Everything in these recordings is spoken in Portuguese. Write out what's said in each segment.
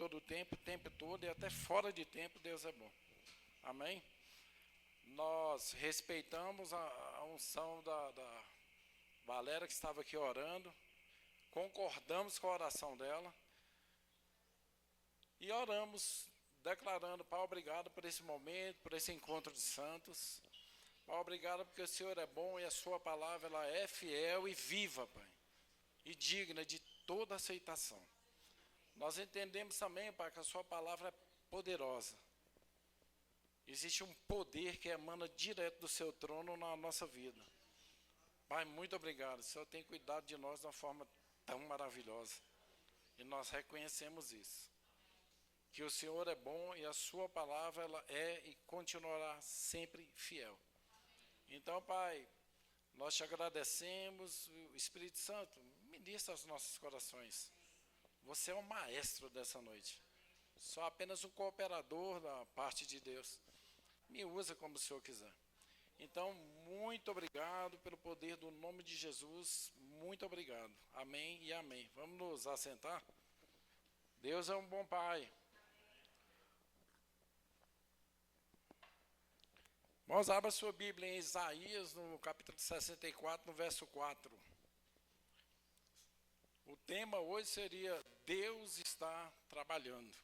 todo o tempo todo, e até fora de tempo, Deus é bom. Amém? Nós respeitamos a unção da Valéria, que estava aqui orando, concordamos com a oração dela, e oramos, declarando: Pai, obrigado por esse momento, por esse encontro de santos. Pai, obrigado porque o Senhor é bom e a sua palavra ela é fiel e viva, Pai, e digna de toda aceitação. Nós entendemos também, Pai, que a sua palavra é poderosa. Existe um poder que emana direto do seu trono na nossa vida. Pai, muito obrigado. O Senhor tem cuidado de nós de uma forma tão maravilhosa. E nós reconhecemos isso. Que o Senhor é bom e a sua palavra ela é e continuará sempre fiel. Então, Pai, nós te agradecemos. O Espírito Santo, ministra aos nossos corações. Você é o maestro dessa noite. Só apenas um cooperador da parte de Deus. Me usa como o Senhor quiser. Então, muito obrigado pelo poder do nome de Jesus. Muito obrigado. Amém e amém. Vamos nos assentar? Deus é um bom Pai. Vamos abrir a sua Bíblia em Isaías, no capítulo 64, no verso 4. O tema hoje seria: Deus está trabalhando.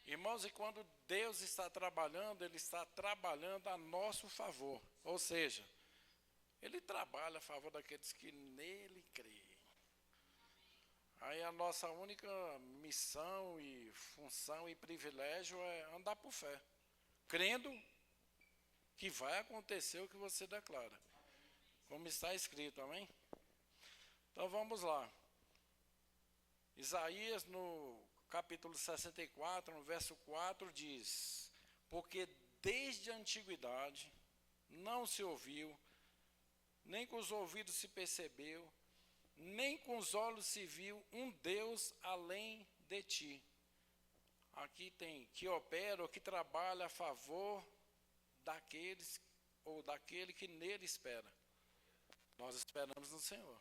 Irmãos, e quando Deus está trabalhando, Ele está trabalhando a nosso favor. Ou seja, Ele trabalha a favor daqueles que nele creem. Aí a nossa única missão e função e privilégio é andar por fé, crendo que vai acontecer o que você declara, como está escrito, amém? Então vamos lá. Isaías, no capítulo 64, no verso 4, diz: porque desde a antiguidade não se ouviu, nem com os ouvidos se percebeu, nem com os olhos se viu um Deus além de ti. Aqui tem que opera ou que trabalha a favor daqueles ou daquele que nele espera. Nós esperamos no Senhor.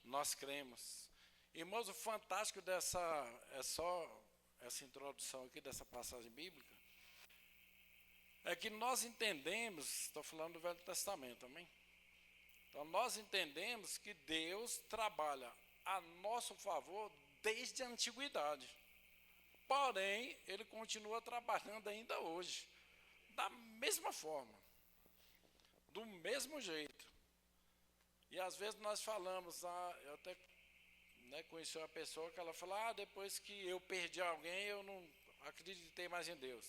Nós cremos. Irmãos, o fantástico é só essa introdução aqui dessa passagem bíblica, é que nós entendemos, estou falando do Velho Testamento, amém? Então nós entendemos que Deus trabalha a nosso favor desde a antiguidade. Porém, Ele continua trabalhando ainda hoje, da mesma forma, do mesmo jeito. E às vezes nós falamos, eu até conheci uma pessoa que ela fala: depois que eu perdi alguém, eu não acreditei mais em Deus.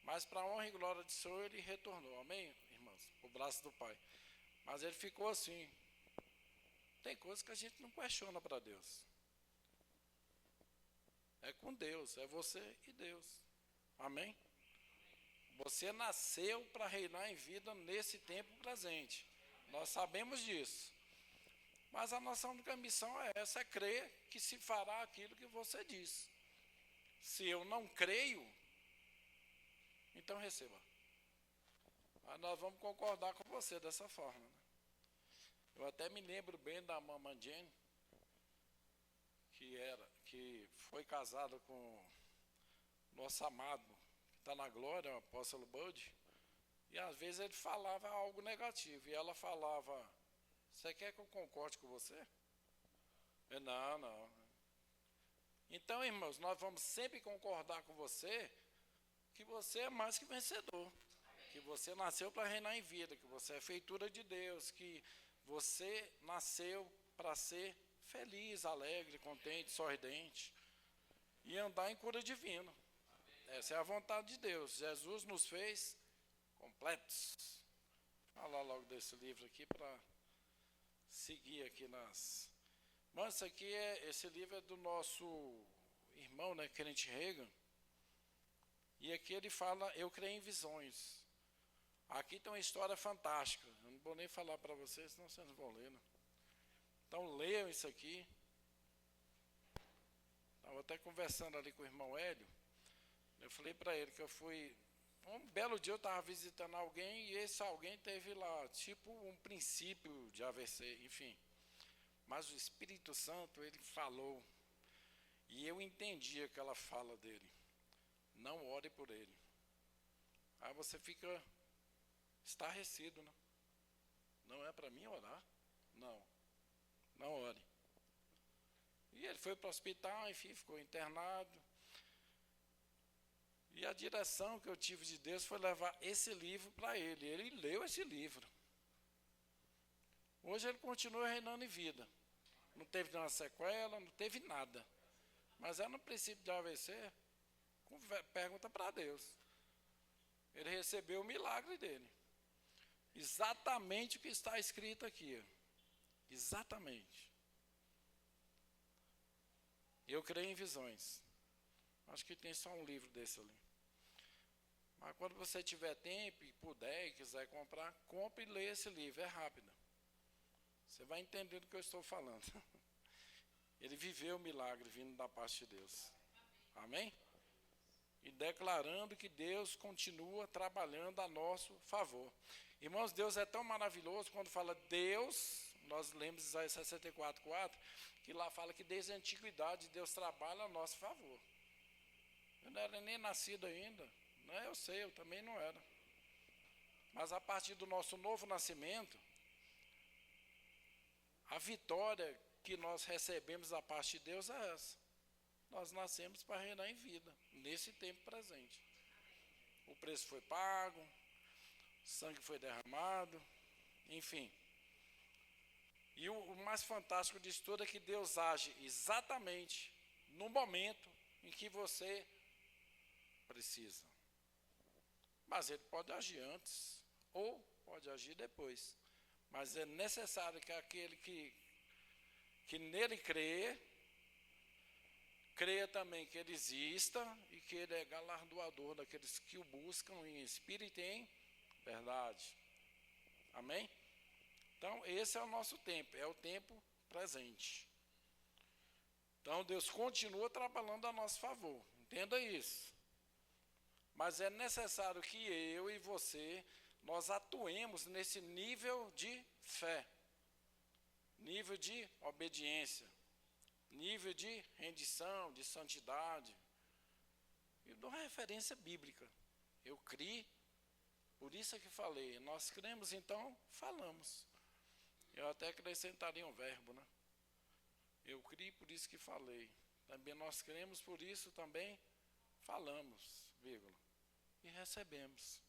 Mas para a honra e glória do Senhor, Ele retornou, amém, irmãos? O braço do Pai. Mas Ele ficou assim. Tem coisas que a gente não questiona para Deus. É com Deus, é você e Deus. Amém? Você nasceu para reinar em vida nesse tempo presente. Nós sabemos disso. Mas a nossa única missão é essa, é crer que se fará aquilo que você diz. Se eu não creio, então receba. Mas nós vamos concordar com você dessa forma, né? Eu até me lembro bem da mamãe Jane, que foi casada com nosso amado, que está na glória, o apóstolo Bud, e às vezes ele falava algo negativo, e ela falava: você quer que eu concorde com você? Eu, não. Então, irmãos, nós vamos sempre concordar com você, que você é mais que vencedor, que você nasceu para reinar em vida, que você é feitura de Deus, que você nasceu para ser feliz, alegre, contente, sorridente e andar em cura divina. Essa é a vontade de Deus. Jesus nos fez completos. Vou falar logo desse livro aqui para seguir aqui nas... Mas esse livro é do nosso irmão, né, Kenneth Hagin. E aqui ele fala: eu creio em visões. Aqui tem uma história fantástica. Eu não vou nem falar para vocês, senão vocês não vão ler, né? Então leiam isso aqui. Estava até conversando ali com o irmão Hélio. Eu falei para ele que eu fui... Um belo dia eu estava visitando alguém, e esse alguém teve lá, tipo, um princípio de AVC, enfim. Mas o Espírito Santo, ele falou. E eu entendi aquela fala dele. Não ore por ele. Aí você fica estarrecido, né? Não é para mim orar? Não. Não ore. E ele foi para o hospital, enfim, ficou internado. E a direção que eu tive de Deus foi levar esse livro para ele. Ele leu esse livro. Hoje ele continua reinando em vida. Não teve nenhuma sequela, não teve nada. Mas é no princípio de AVC, pergunta para Deus. Ele recebeu o milagre dele. Exatamente o que está escrito aqui. Exatamente. Eu creio em visões. Acho que tem só um livro desse ali. Mas quando você tiver tempo e puder e quiser comprar, compre e leia esse livro, é rápido. Você vai entender do que eu estou falando. Ele viveu o milagre vindo da parte de Deus. Amém? E declarando que Deus continua trabalhando a nosso favor. Irmãos, Deus é tão maravilhoso quando fala Deus, nós lemos Isaías 64:4, que lá fala que desde a antiguidade Deus trabalha a nosso favor. Eu não era nem nascido ainda. Eu sei, eu também não era. Mas a partir do nosso novo nascimento, a vitória que nós recebemos da parte de Deus é essa. Nós nascemos para reinar em vida, nesse tempo presente. O preço foi pago, o sangue foi derramado, enfim. E o mais fantástico disso tudo é que Deus age exatamente no momento em que você precisa. Mas ele pode agir antes ou pode agir depois. Mas é necessário que aquele que nele creia também que ele exista e que ele é galardoador daqueles que o buscam em espírito e em verdade. Amém? Então, esse é o nosso tempo, é o tempo presente. Então, Deus continua trabalhando a nosso favor, entenda isso. Mas é necessário que eu e você, nós atuemos nesse nível de fé, nível de obediência, nível de rendição, de santidade. Eu dou uma referência bíblica. Eu criei, por isso é que falei. Nós cremos, então falamos. Eu até acrescentaria um verbo, né? Eu criei, por isso que falei. Também nós cremos, por isso também falamos, vírgula. E recebemos.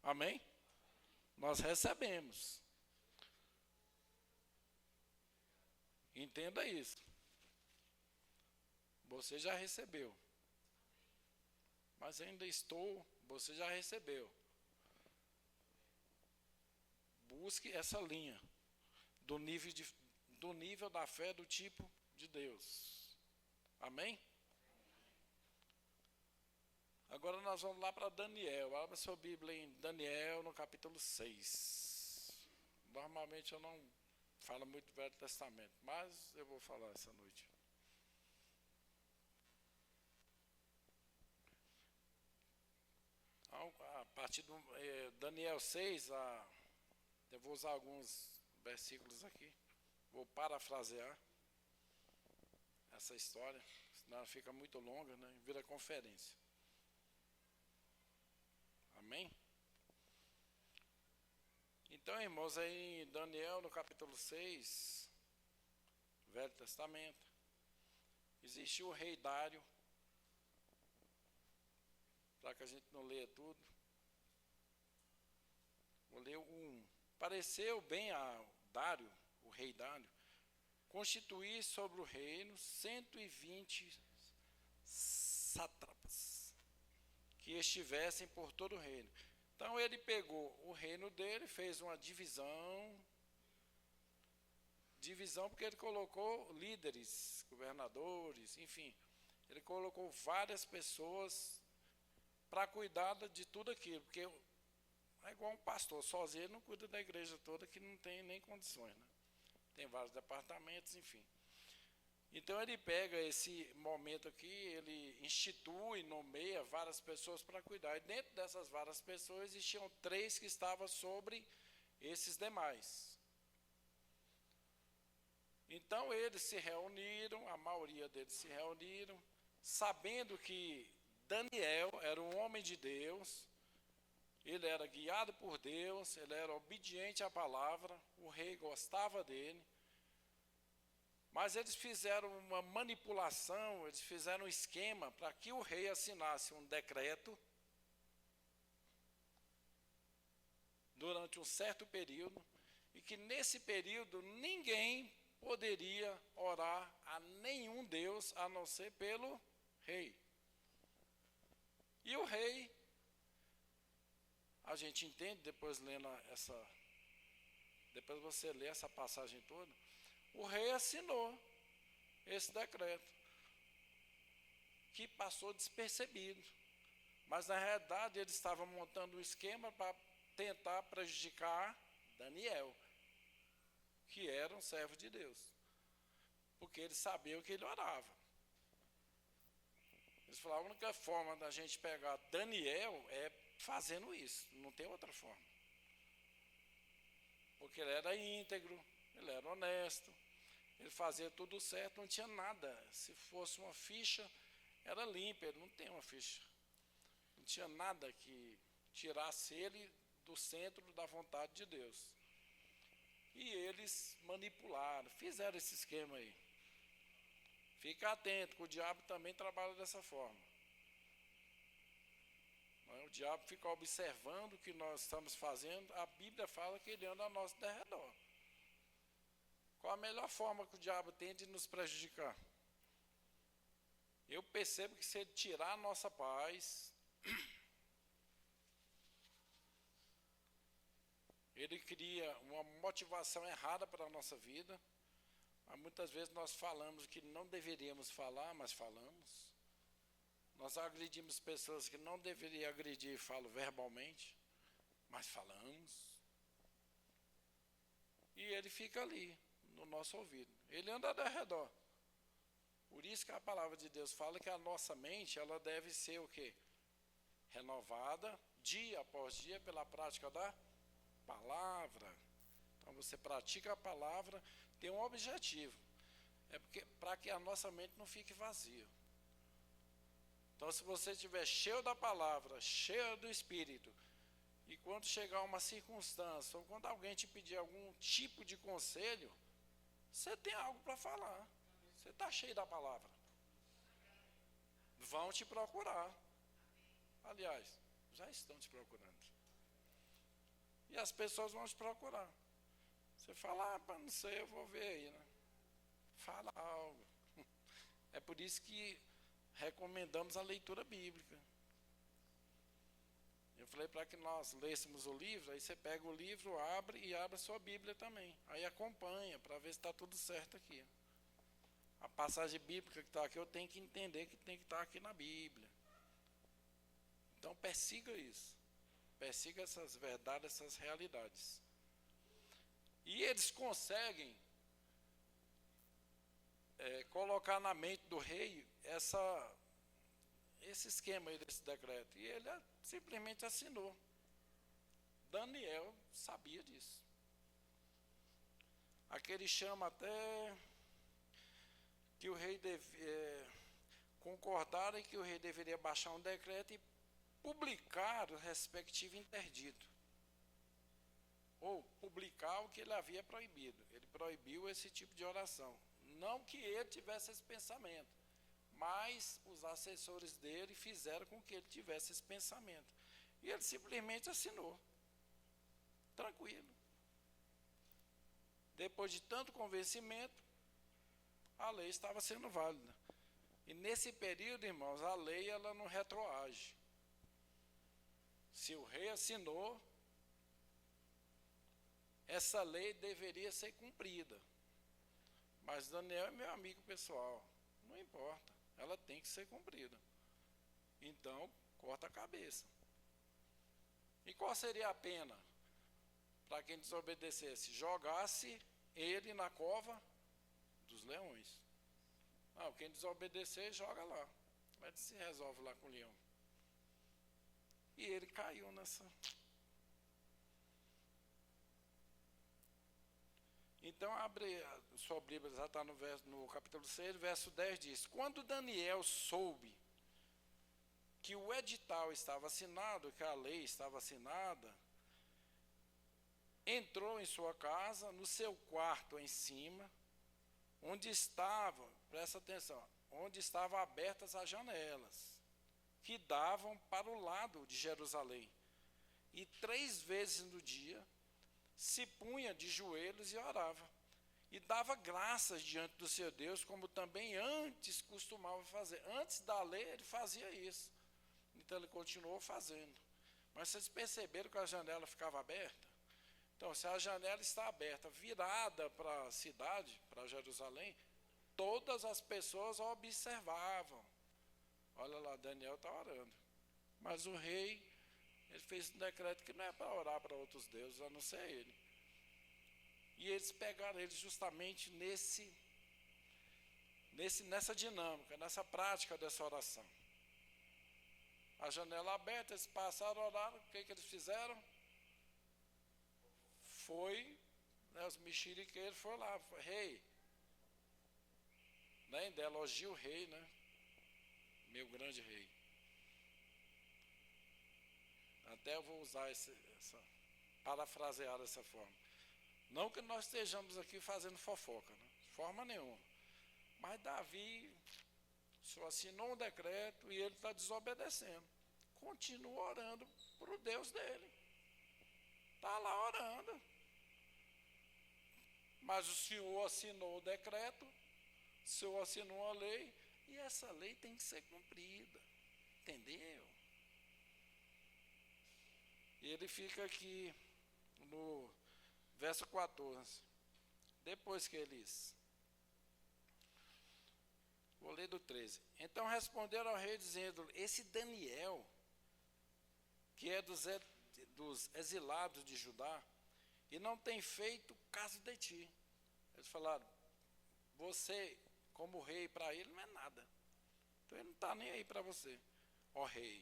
Amém? Nós recebemos. Entenda isso. Você já recebeu. Mas ainda estou, você já recebeu. Busque essa linha do nível da fé do tipo de Deus. Amém? Agora nós vamos lá para Daniel. Abra sua Bíblia em Daniel, no capítulo 6. Normalmente eu não falo muito do Velho Testamento, mas eu vou falar essa noite. A partir do Daniel 6, eu vou usar alguns versículos aqui. Vou parafrasear essa história, senão ela fica muito longa, né? Vira conferência. Amém? Então, irmãos, aí em Daniel, no capítulo 6, Velho Testamento, existiu o rei Dário, para que a gente não leia tudo. Vou ler o 1. Pareceu bem a Dário, o rei Dário, constituir sobre o reino 120 sátrapas, que estivessem por todo o reino. Então ele pegou o reino dele, fez uma divisão porque ele colocou líderes, governadores, enfim, ele colocou várias pessoas para cuidar de tudo aquilo, porque é igual um pastor, sozinho ele não cuida da igreja toda, que não tem nem condições, né? Tem vários departamentos, enfim. Então ele pega esse momento aqui, ele institui, nomeia várias pessoas para cuidar. E dentro dessas várias pessoas existiam 3 que estavam sobre esses demais. Então eles se reuniram, a maioria deles se reuniram, sabendo que Daniel era um homem de Deus, ele era guiado por Deus, ele era obediente à palavra, o rei gostava dele. Mas eles fizeram uma manipulação, eles fizeram um esquema para que o rei assinasse um decreto durante um certo período, e que nesse período ninguém poderia orar a nenhum Deus a não ser pelo rei. E o rei, a gente entende depois lendo depois você lê essa passagem toda, o rei assinou esse decreto, que passou despercebido. Mas na realidade ele estava montando um esquema para tentar prejudicar Daniel, que era um servo de Deus, porque eles sabiam que ele orava. Eles falaram, a única forma da gente pegar Daniel é fazendo isso, não tem outra forma. Porque ele era íntegro, ele era honesto, ele fazia tudo certo, não tinha nada. Se fosse uma ficha, era limpa, ele não tem uma ficha. Não tinha nada que tirasse ele do centro da vontade de Deus. E eles manipularam, fizeram esse esquema aí. Fica atento, que o diabo também trabalha dessa forma. O diabo fica observando o que nós estamos fazendo, a Bíblia fala que ele anda ao nosso derredor. Qual a melhor forma que o diabo tem de nos prejudicar? Eu percebo que se ele tirar a nossa paz, ele cria uma motivação errada para a nossa vida. Mas muitas vezes nós falamos que não deveríamos falar, mas falamos. Nós agredimos pessoas que não deveriam agredir, falo verbalmente, mas falamos. E ele fica ali, no nosso ouvido. Ele anda ao redor. Por isso que a palavra de Deus fala que a nossa mente, ela deve ser o quê? Renovada, dia após dia, pela prática da palavra. Então você pratica a palavra, tem um objetivo. É para que a nossa mente não fique vazia. Então se você estiver cheio da palavra, cheio do Espírito, e quando chegar uma circunstância, ou quando alguém te pedir algum tipo de conselho, você tem algo para falar. Você está cheio da palavra. Vão te procurar. Aliás, já estão te procurando. E as pessoas vão te procurar. Você fala, não sei, eu vou ver aí, né? Fala algo. É por isso que recomendamos a leitura bíblica. Eu falei para que nós lêssemos o livro, aí você pega o livro, abre e abre a sua Bíblia também. Aí acompanha, para ver se está tudo certo aqui. A passagem bíblica que está aqui, eu tenho que entender que tem que estar aqui na Bíblia. Então persiga isso. Persiga essas verdades, essas realidades. E eles conseguem colocar na mente do rei esse esquema aí desse decreto. E ele simplesmente assinou. Daniel sabia disso. Aqui ele chama até que o rei concordaram que o rei deveria baixar um decreto e publicar o respectivo interdito. Ou publicar o que ele havia proibido. Ele proibiu esse tipo de oração. Não que ele tivesse esse pensamento, mas os assessores dele fizeram com que ele tivesse esse pensamento. E ele simplesmente assinou. Tranquilo. Depois de tanto convencimento, a lei estava sendo válida. E nesse período, irmãos, a lei ela não retroage. Se o rei assinou, essa lei deveria ser cumprida. Mas Daniel é meu amigo pessoal. Não importa, ela tem que ser cumprida. Então, corta a cabeça. E qual seria a pena para quem desobedecesse? Jogasse ele na cova dos leões. Não, quem desobedecer, joga lá. Mas se resolve lá com o leão. E ele caiu nessa. Então, abre a sua Bíblia, já está no capítulo 6, verso 10, diz: Quando Daniel soube que o edital estava assinado, que a lei estava assinada, entrou em sua casa, no seu quarto em cima, onde estava, presta atenção, onde estavam abertas as janelas, que davam para o lado de Jerusalém. E 3 vezes no dia, se punha de joelhos e orava. E dava graças diante do seu Deus, como também antes costumava fazer. Antes da lei, ele fazia isso. Então, ele continuou fazendo. Mas vocês perceberam que a janela ficava aberta? Então, se a janela está aberta, virada para a cidade, para Jerusalém, todas as pessoas observavam. Olha lá, Daniel está orando. Mas o rei, ele fez um decreto que não é para orar para outros deuses, a não ser ele. E eles pegaram ele justamente nessa dinâmica, nessa prática dessa oração. A janela aberta, eles passaram a orar, o que eles fizeram? Os mexeriqueiros foram lá, rei, né, ainda elogia o rei, né? Meu grande rei. Até eu vou usar parafrasear dessa forma. Não que nós estejamos aqui fazendo fofoca, né? De forma nenhuma. Mas Davi só assinou um decreto e ele está desobedecendo. Continua orando para o Deus dele. Está lá orando. Mas o Senhor assinou o decreto, o Senhor assinou a lei, e essa lei tem que ser cumprida. Entendeu? E ele fica aqui no verso 14. Depois que eles... Vou ler do 13. Então responderam ao rei, dizendo: esse Daniel, que é dos exilados de Judá, e não tem feito caso de ti. Eles falaram: você, como rei, para ele não é nada. Então ele não está nem aí para você, ó rei.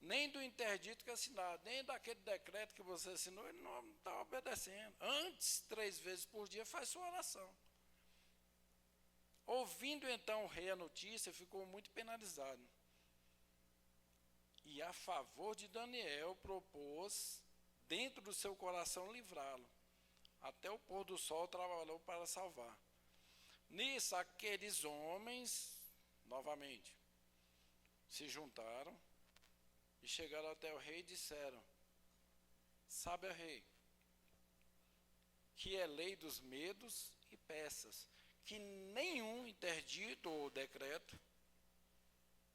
Nem do interdito que assinar, nem daquele decreto que você assinou, ele não está obedecendo. Antes, 3 vezes por dia, faz sua oração. Ouvindo então o rei a notícia, ficou muito penalizado. E a favor de Daniel propôs, dentro do seu coração, livrá-lo. Até o pôr do sol trabalhou para salvar. Nisso, aqueles homens, novamente, se juntaram e chegaram até o rei e disseram: sabe, rei, que é lei dos medos e persas, que nenhum interdito ou decreto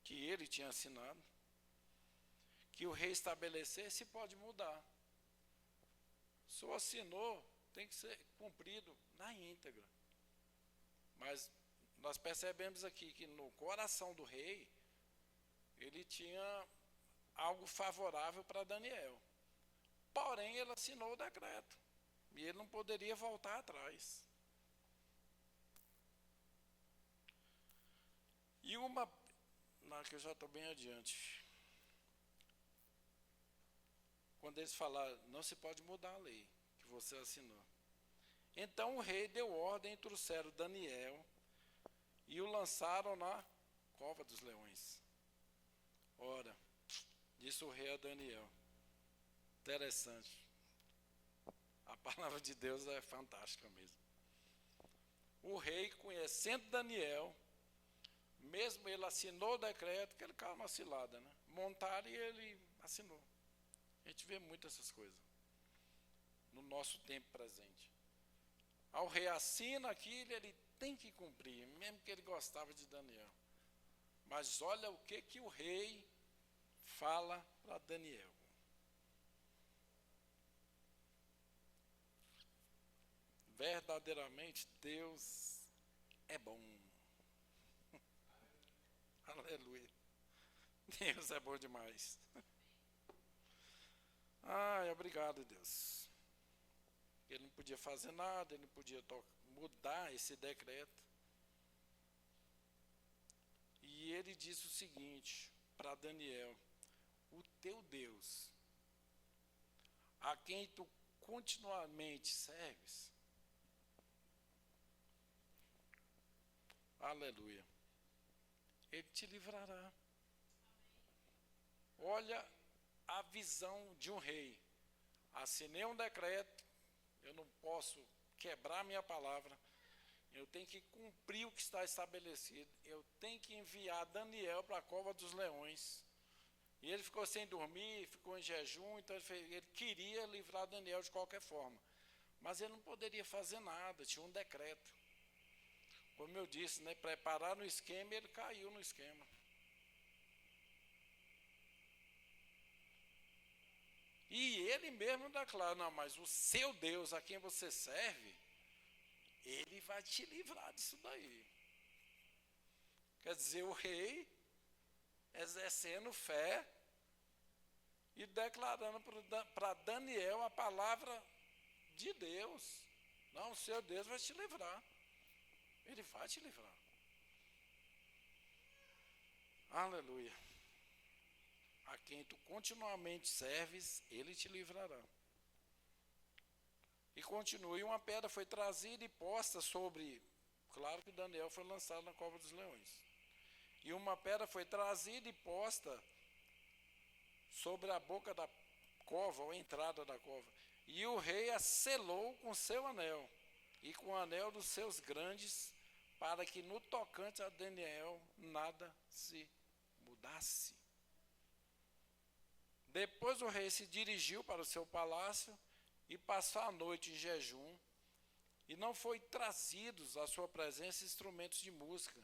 que ele tinha assinado, que o rei estabelecesse, pode mudar. Só assinou, tem que ser cumprido na íntegra. Mas nós percebemos aqui que no coração do rei, ele tinha algo favorável para Daniel. Porém, ele assinou o decreto. E ele não poderia voltar atrás. E que eu já estou bem adiante. Quando eles falaram: não se pode mudar a lei que você assinou. Então o rei deu ordem e trouxeram Daniel e o lançaram na cova dos leões. Ora, disse o rei a Daniel. Interessante. A palavra de Deus é fantástica mesmo. O rei, conhecendo Daniel, mesmo ele assinou o decreto, que ele caiu na cilada, né? Montaram e ele assinou. A gente vê muito essas coisas no nosso tempo presente. Ao rei assina aquilo, ele tem que cumprir, mesmo que ele gostava de Daniel. Mas olha o que o rei fala para Daniel. Verdadeiramente, Deus é bom. Aleluia. Deus é bom demais. Ai, obrigado, Deus. Ele não podia fazer nada, ele não podia mudar esse decreto. E ele disse o seguinte para Daniel: o teu Deus, a quem tu continuamente serves, Aleluia. Ele te livrará. Olha a visão de um rei. Assinei um decreto, eu não posso quebrar minha palavra, eu tenho que cumprir o que está estabelecido, eu tenho que enviar Daniel para a cova dos leões. E ele ficou sem dormir, ficou em jejum, então ele queria livrar Daniel de qualquer forma. Mas ele não poderia fazer nada, tinha um decreto. Como eu disse, né, prepararam o esquema e ele caiu no esquema. E ele mesmo declara, não, mas o seu Deus a quem você serve, ele vai te livrar disso daí. Quer dizer, o rei exercendo fé e declarando para Daniel a palavra de Deus. Não, o seu Deus vai te livrar. Ele vai te livrar. Aleluia. A quem tu continuamente serves, ele te livrará. E continua, e uma pedra foi trazida e posta sobre, claro que Daniel foi lançado na cova dos leões. E uma pedra foi trazida e posta sobre a boca da cova, ou a entrada da cova. E o rei a selou com seu anel, e com o anel dos seus grandes, para que no tocante a Daniel nada se mudasse. Depois o rei se dirigiu para o seu palácio e passou a noite em jejum, e não foi trazidos à sua presença instrumentos de música,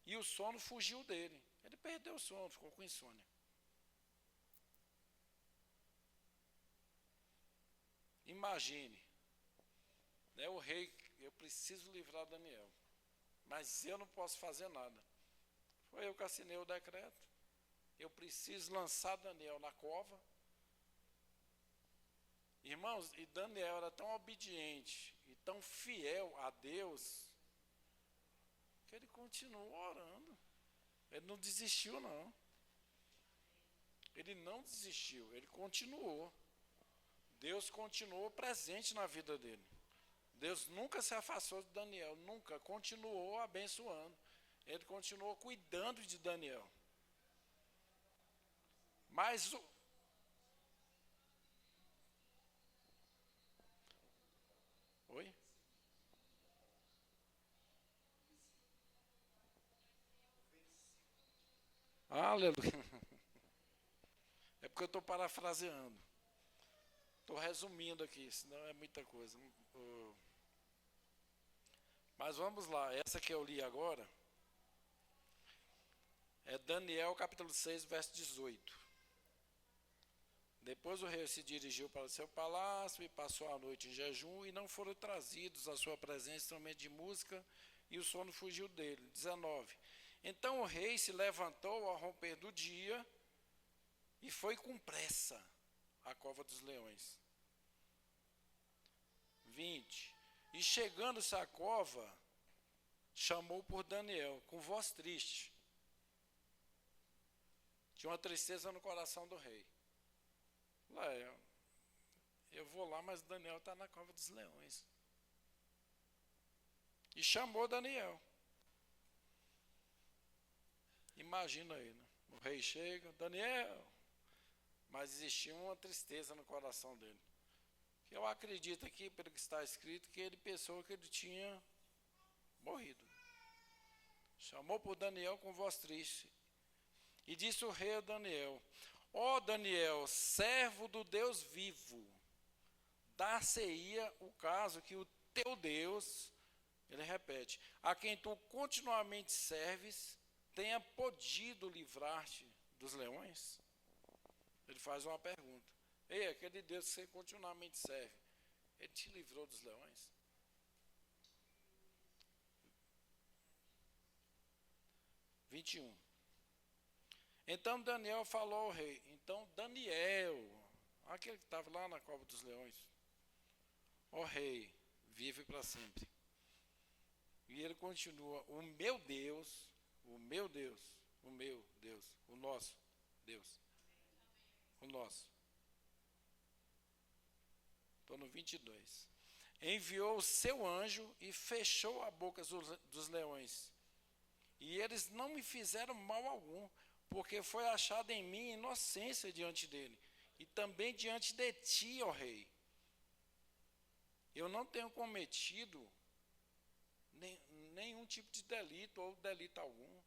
e o sono fugiu dele. Ele perdeu o sono, ficou com insônia. Imagine, né, o rei, eu preciso livrar Daniel, mas eu não posso fazer nada. Foi eu que assinei o decreto. Eu preciso lançar Daniel na cova. Irmãos, e Daniel era tão obediente e tão fiel a Deus, que ele continuou orando. Ele não desistiu, não. Ele não desistiu, ele continuou. Deus continuou presente na vida dele. Deus nunca se afastou de Daniel, nunca, continuou abençoando. Ele continuou cuidando de Daniel. Mas Oi? Aleluia. É porque eu estou parafraseando. Estou resumindo aqui, senão é muita coisa. Mas vamos lá, essa que eu li agora é Daniel capítulo 6, verso 18. Depois o rei se dirigiu para o seu palácio e passou a noite em jejum, e não foram trazidos à sua presença instrumentos de música, e o sono fugiu dele. 19. Então o rei se levantou ao romper do dia e foi com pressa à cova dos leões. 20. E chegando-se à cova, chamou por Daniel, com voz triste. Tinha uma tristeza no coração do rei. Lá, eu vou lá, mas Daniel está na cova dos leões. E chamou Daniel. Imagina aí, né? O rei chega, Daniel. Mas existia uma tristeza no coração dele. Eu acredito aqui, pelo que está escrito, que ele pensou que ele tinha morrido. Chamou por Daniel com voz triste. E disse o rei a Daniel: ó Daniel, servo do Deus vivo, dar-se-ia o caso que o teu Deus, ele repete, a quem tu continuamente serves, tenha podido livrar-te dos leões? Ele faz uma pergunta. Ei, aquele Deus que você continuamente serve, ele te livrou dos leões? (21) Então Daniel falou ao rei. Então Daniel, aquele que estava lá na cova dos leões, ó rei, vive para sempre. E ele continua, o meu Deus, o meu Deus, o meu Deus, o nosso Deus, o nosso. Estou no 22. Enviou o seu anjo e fechou a boca dos leões, e eles não me fizeram mal algum, porque foi achada em mim inocência diante dele, e também diante de ti, ó rei. Eu não tenho cometido nenhum tipo de delito ou delito algum.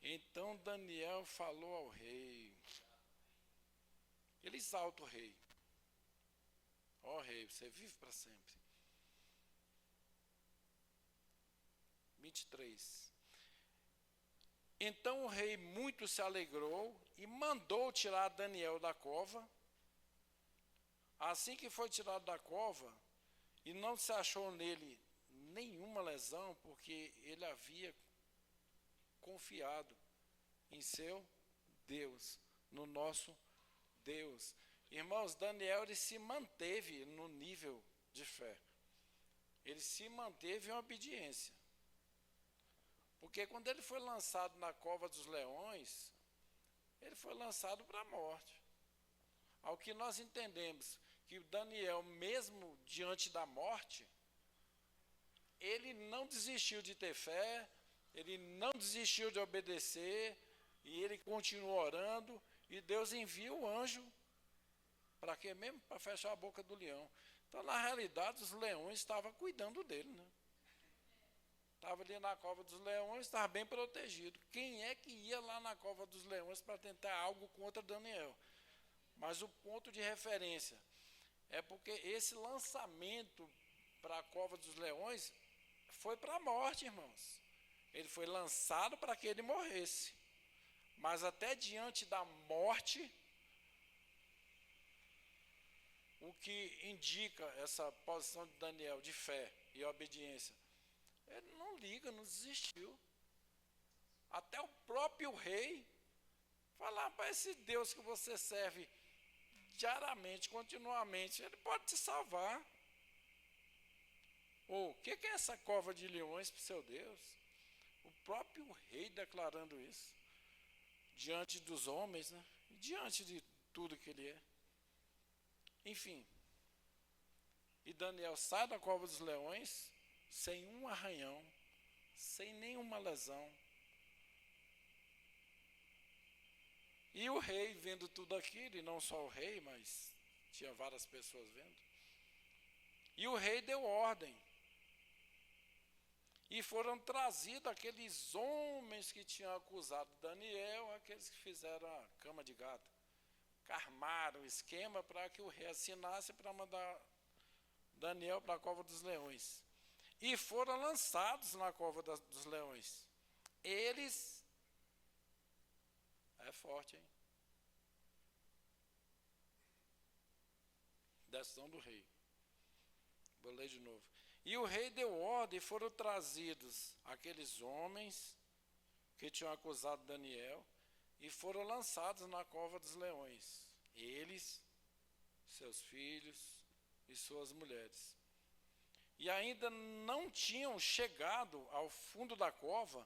Então Daniel falou ao rei. Ele exalta o rei. Ó rei, você vive para sempre. 23. Então o rei muito se alegrou e mandou tirar Daniel da cova. Assim que foi tirado da cova, e não se achou nele nenhuma lesão, porque ele havia confiado em seu Deus, no nosso Deus. Irmãos, Daniel ele se manteve no nível de fé. Ele se manteve em obediência. Porque quando ele foi lançado na cova dos leões, ele foi lançado para a morte. Ao que nós entendemos que Daniel, mesmo diante da morte, ele não desistiu de ter fé, ele não desistiu de obedecer, e ele continuou orando, e Deus envia o anjo, para quê mesmo? Para fechar a boca do leão. Então, na realidade, os leões estavam cuidando dele, né? Estava ali na cova dos leões, estava bem protegido. Quem é que ia lá na cova dos leões para tentar algo contra Daniel? Mas o ponto de referência é porque esse lançamento para a cova dos leões foi para a morte, irmãos. Ele foi lançado para que ele morresse. Mas até diante da morte, o que indica essa posição de Daniel de fé e obediência, ele não liga, não desistiu. Até o próprio rei falar para esse Deus que você serve diariamente, continuamente, ele pode te salvar. Ou o que é essa cova de leões para o seu Deus? O próprio rei declarando isso diante dos homens, né? Diante de tudo que ele é. Enfim, e Daniel sai da cova dos leões sem um arranhão, sem nenhuma lesão. E o rei, vendo tudo aquilo, e não só o rei, mas tinha várias pessoas vendo, e o rei deu ordem. E foram trazidos aqueles homens que tinham acusado Daniel, aqueles que fizeram a cama de gato, que armaram o esquema para que o rei assinasse para mandar Daniel para a cova dos leões. E foram lançados na cova dos leões. Eles... É forte, hein? Decisão do rei. Vou ler de novo. E o rei deu ordem e foram trazidos aqueles homens que tinham acusado Daniel e foram lançados na cova dos leões. Eles, seus filhos e suas mulheres. E ainda não tinham chegado ao fundo da cova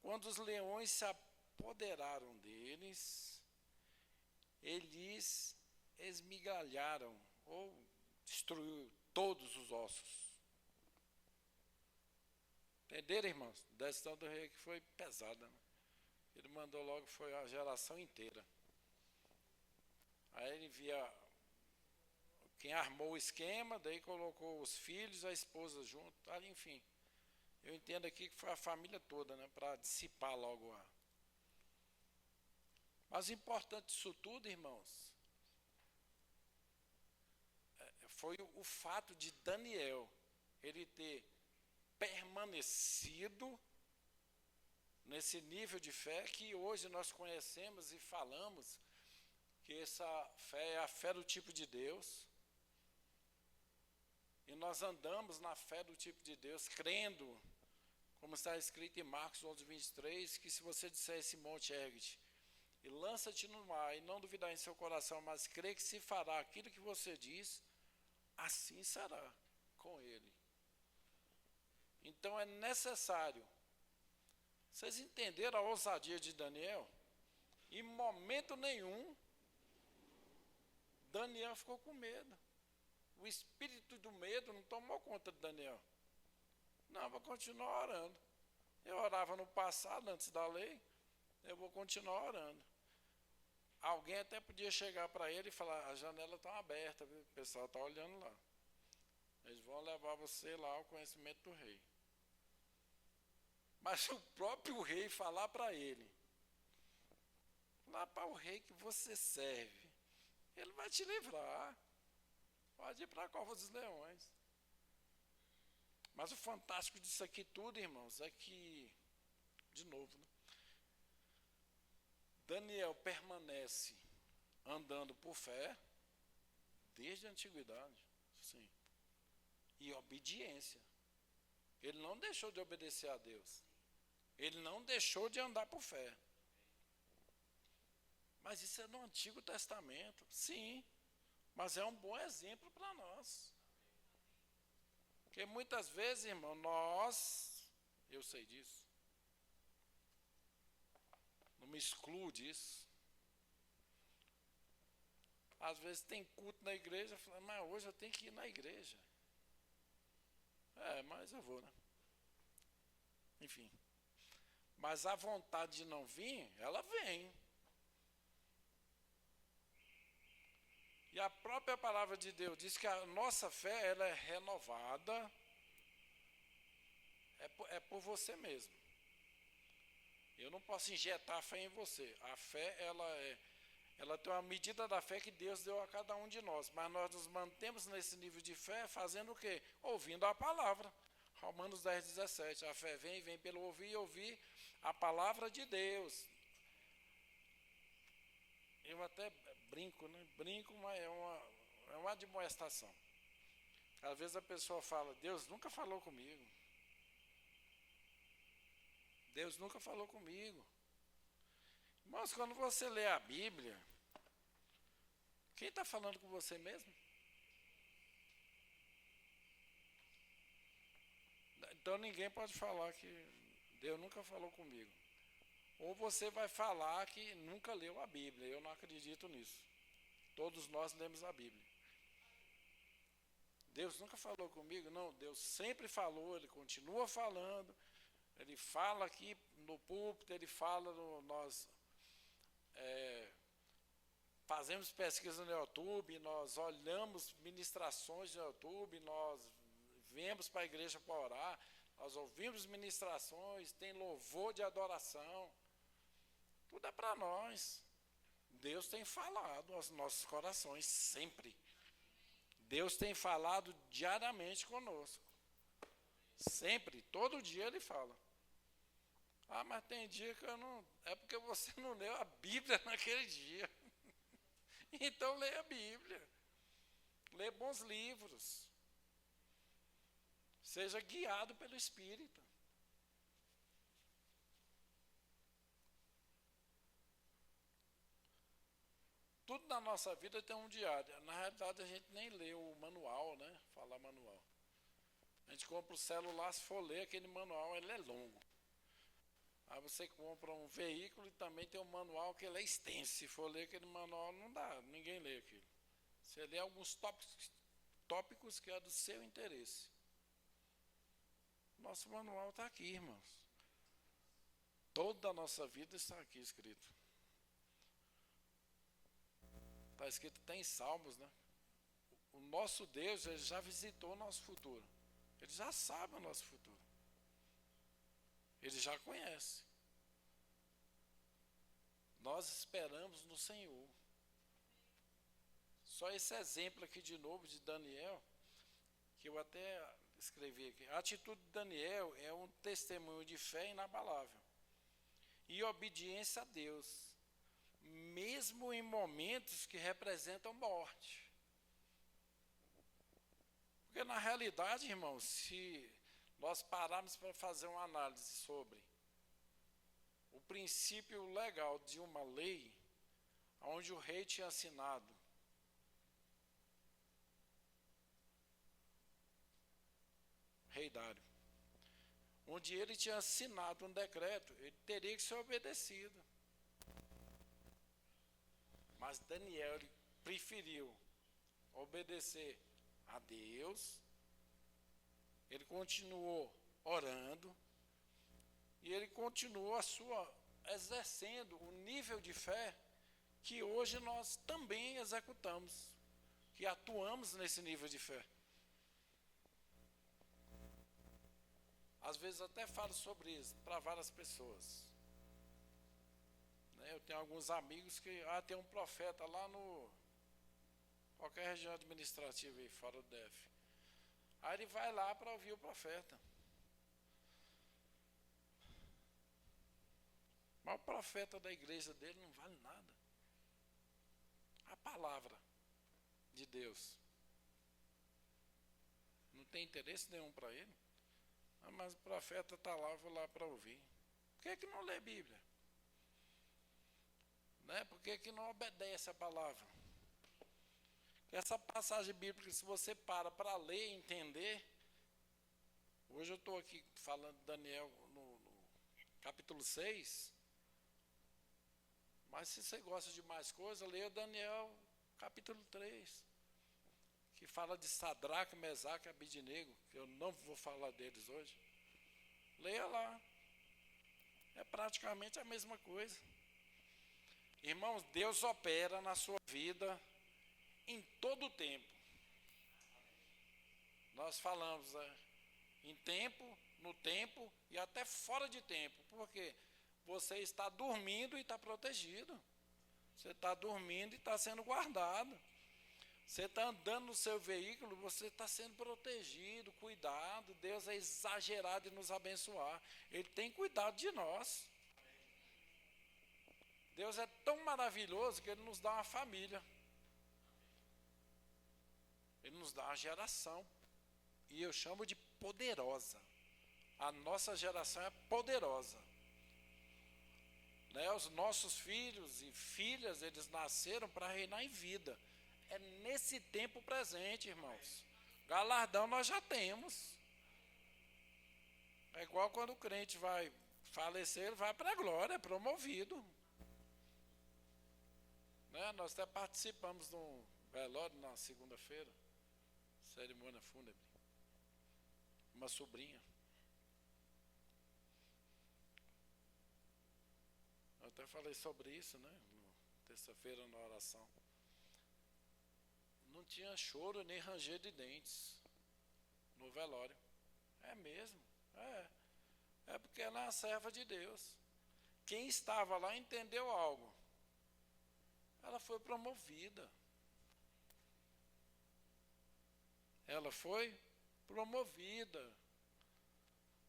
quando os leões se apoderaram deles, eles esmigalharam ou destruiu todos os ossos. Entenderam, irmãos? A decisão do rei que foi pesada, né? Ele mandou logo, foi a geração inteira. Aí ele via quem armou o esquema, daí colocou os filhos e a esposa junto, ali, enfim. Eu entendo aqui que foi a família toda, né, para dissipar logo a... Mas o importante disso tudo, irmãos, foi o fato de Daniel, ele ter permanecido nesse nível de fé que hoje nós conhecemos e falamos que essa fé é a fé do tipo de Deus. E nós andamos na fé do tipo de Deus, crendo, como está escrito em Marcos 11:23, que se você disser esse monte, ergue-te e lança-te no mar, e não duvidar em seu coração, mas crer que se fará aquilo que você diz, assim será com ele. Então é necessário. Vocês entenderam a ousadia de Daniel? Em momento nenhum, Daniel ficou com medo. o espírito do medo não tomou conta de Daniel. Não, vou continuar orando. Eu orava no passado, antes da lei, eu vou continuar orando. Alguém até podia chegar para ele e falar, as janelas estão abertas, viu? O pessoal está olhando lá. Eles vão levar você lá ao conhecimento do rei. Mas o próprio rei falar para ele, lá para o rei que você serve, ele vai te livrar. Pode ir para a cova dos leões. Mas o fantástico disso aqui tudo, irmãos, é que, de novo, né? Daniel permanece andando por fé desde a antiguidade, sim, e obediência. Ele não deixou de obedecer a Deus. Ele não deixou de andar por fé. Mas isso é no Antigo Testamento, sim, mas é um bom exemplo para nós. Porque muitas vezes, irmão, eu sei disso, não me excluo disso. Às vezes tem culto na igreja, mas hoje eu tenho que ir na igreja. Mas eu vou, né? Enfim. Mas a vontade de não vir, ela vem. E a própria palavra de Deus diz que a nossa fé, ela é renovada, é por você mesmo. Eu não posso injetar a fé em você. A fé, ela tem uma medida da fé que Deus deu a cada um de nós. Mas nós nos mantemos nesse nível de fé fazendo o quê? Ouvindo a palavra. Romanos 10:17. A fé vem pelo ouvir e ouvir a palavra de Deus. Eu até brinco, né? Brinco, mas é uma admoestação. Às vezes a pessoa fala, Deus nunca falou comigo. Deus nunca falou comigo. Mas quando você lê a Bíblia, quem está falando com você mesmo? Então ninguém pode falar que Deus nunca falou comigo. Ou você vai falar que nunca leu a Bíblia. Eu não acredito nisso. Todos nós lemos a Bíblia. Deus nunca falou comigo? Não, Deus sempre falou, Ele continua falando. Ele fala aqui no púlpito, Ele fala, nós fazemos pesquisa no YouTube, nós olhamos ministrações no YouTube, nós viemos para a igreja para orar, nós ouvimos ministrações, tem louvor de adoração. Tudo é para nós. Deus tem falado aos nossos corações sempre. Deus tem falado diariamente conosco. Sempre, todo dia Ele fala. Mas tem dia que eu não... É porque você não leu a Bíblia naquele dia. Então leia a Bíblia. Lê bons livros. Seja guiado pelo Espírito. Tudo na nossa vida tem um diário. Na realidade, a gente nem lê o manual, né? Falar manual. A gente compra o celular, se for ler aquele manual, ele é longo. Aí você compra um veículo e também tem um manual que ele é extenso. Se for ler aquele manual, não dá, ninguém lê aquilo. Você lê alguns tópicos que é do seu interesse. Nosso manual está aqui, irmãos. Toda a nossa vida está aqui escrito. Está escrito até em Salmos, né? O nosso Deus, Ele já visitou o nosso futuro. Ele já sabe o nosso futuro. Ele já conhece. Nós esperamos no Senhor. Só esse exemplo aqui de novo de Daniel, que eu até escrevi aqui. A atitude de Daniel é um testemunho de fé inabalável e obediência a Deus, mesmo em momentos que representam morte. Porque na realidade, irmãos, se nós pararmos para fazer uma análise sobre o princípio legal de uma lei, onde o rei tinha assinado Rei Dário, onde ele tinha assinado um decreto, ele teria que ser obedecido. Mas Daniel, ele preferiu obedecer a Deus, ele continuou orando, e ele continuou exercendo o nível de fé que hoje nós também executamos, que atuamos nesse nível de fé. Às vezes até falo sobre isso para várias pessoas. Eu tenho alguns amigos que tem um profeta lá no qualquer região administrativa aí fora do DF. Aí ele vai lá para ouvir o profeta. Mas o profeta da igreja dele não vale nada. A palavra de Deus não tem interesse nenhum para ele. Mas o profeta está lá, eu vou lá para ouvir. Por que não lê Bíblia? Por que não obedece a palavra? Essa passagem bíblica, se você para ler e entender, hoje eu estou aqui falando de Daniel no capítulo 6, mas se você gosta de mais coisa, leia Daniel capítulo 3, que fala de Sadraque, Mesaque e Abidnego, que eu não vou falar deles hoje. Leia lá. É praticamente a mesma coisa. Irmãos, Deus opera na sua vida em todo o tempo. Nós falamos em tempo, no tempo e até fora de tempo. Porque você está dormindo e está protegido. Você está dormindo e está sendo guardado. Você está andando no seu veículo, você está sendo protegido, cuidado. Deus é exagerado em nos abençoar. Ele tem cuidado de nós. Deus é tão maravilhoso que Ele nos dá uma família. Ele nos dá uma geração. E eu chamo de poderosa. A nossa geração é poderosa. Os nossos filhos e filhas, eles nasceram para reinar em vida. É nesse tempo presente, irmãos. Galardão nós já temos. É igual quando o crente vai falecer, ele vai para a glória, é promovido. Nós até participamos de um velório na segunda-feira, cerimônia fúnebre. Uma sobrinha. Eu até falei sobre isso, terça-feira na oração. Não tinha choro nem ranger de dentes no velório. É mesmo, é porque ela é uma serva de Deus. Quem estava lá entendeu algo. Ela foi promovida. Ela foi promovida.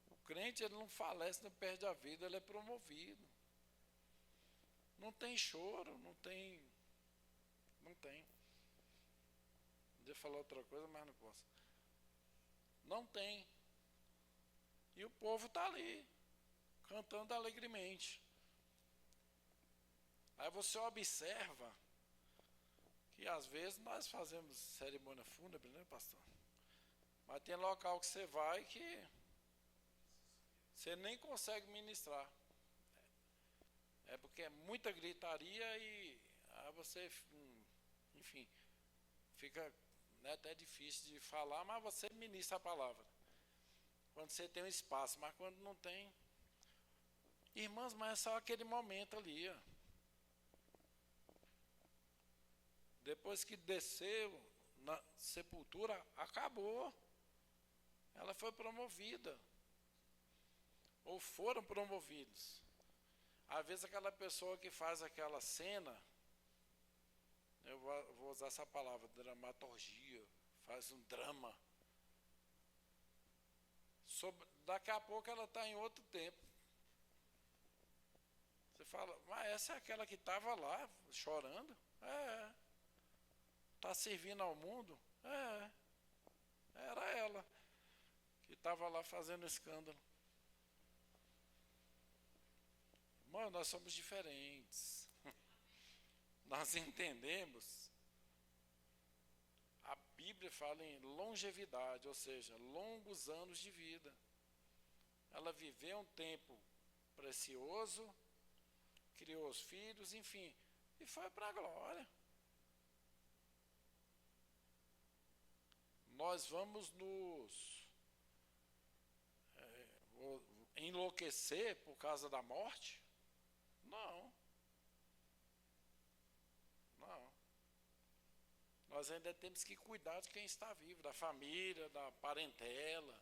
O crente, ele não falece, não perde a vida, ele é promovido. Não tem choro, não tem. Podia falar outra coisa, mas não posso. Não tem. E o povo está ali, cantando alegremente. Aí você observa que às vezes nós fazemos cerimônia fúnebre, pastor? Mas tem local que você vai que você nem consegue ministrar. É porque é muita gritaria e aí você, enfim, fica até difícil de falar, mas você ministra a palavra. Quando você tem um espaço, mas quando não tem. Irmãos, mas é só aquele momento ali, Depois que desceu na sepultura, acabou. Ela foi promovida. Ou foram promovidos. Às vezes aquela pessoa que faz aquela cena, eu vou usar essa palavra, dramaturgia, faz um drama. Daqui a pouco ela está em outro tempo. Você fala, mas essa é aquela que estava lá, chorando? Está servindo ao mundo? Era ela que estava lá fazendo escândalo. Irmão, nós somos diferentes. Nós entendemos. A Bíblia fala em longevidade, ou seja, longos anos de vida. Ela viveu um tempo precioso, criou os filhos, enfim, e foi para a glória. nós vamos nos enlouquecer por causa da morte? Não, não. Nós ainda temos que cuidar de quem está vivo, da família, da parentela.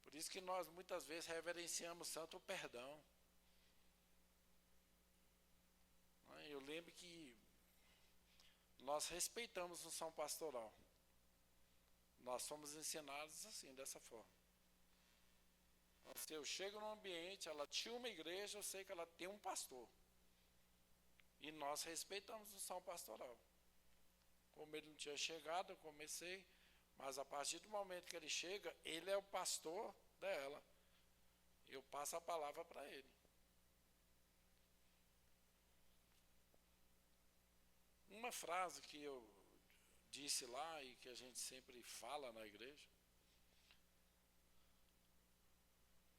Por isso que nós muitas vezes reverenciamos santo perdão. Eu lembro que nós respeitamos unção pastoral. Nós somos ensinados assim, dessa forma. Então, se eu chego num ambiente, ela tinha uma igreja, eu sei que ela tem um pastor. E nós respeitamos unção pastoral. Como ele não tinha chegado, eu comecei, mas a partir do momento que ele chega, ele é o pastor dela. Eu passo a palavra para ele. Uma frase que eu disse lá e que a gente sempre fala na igreja,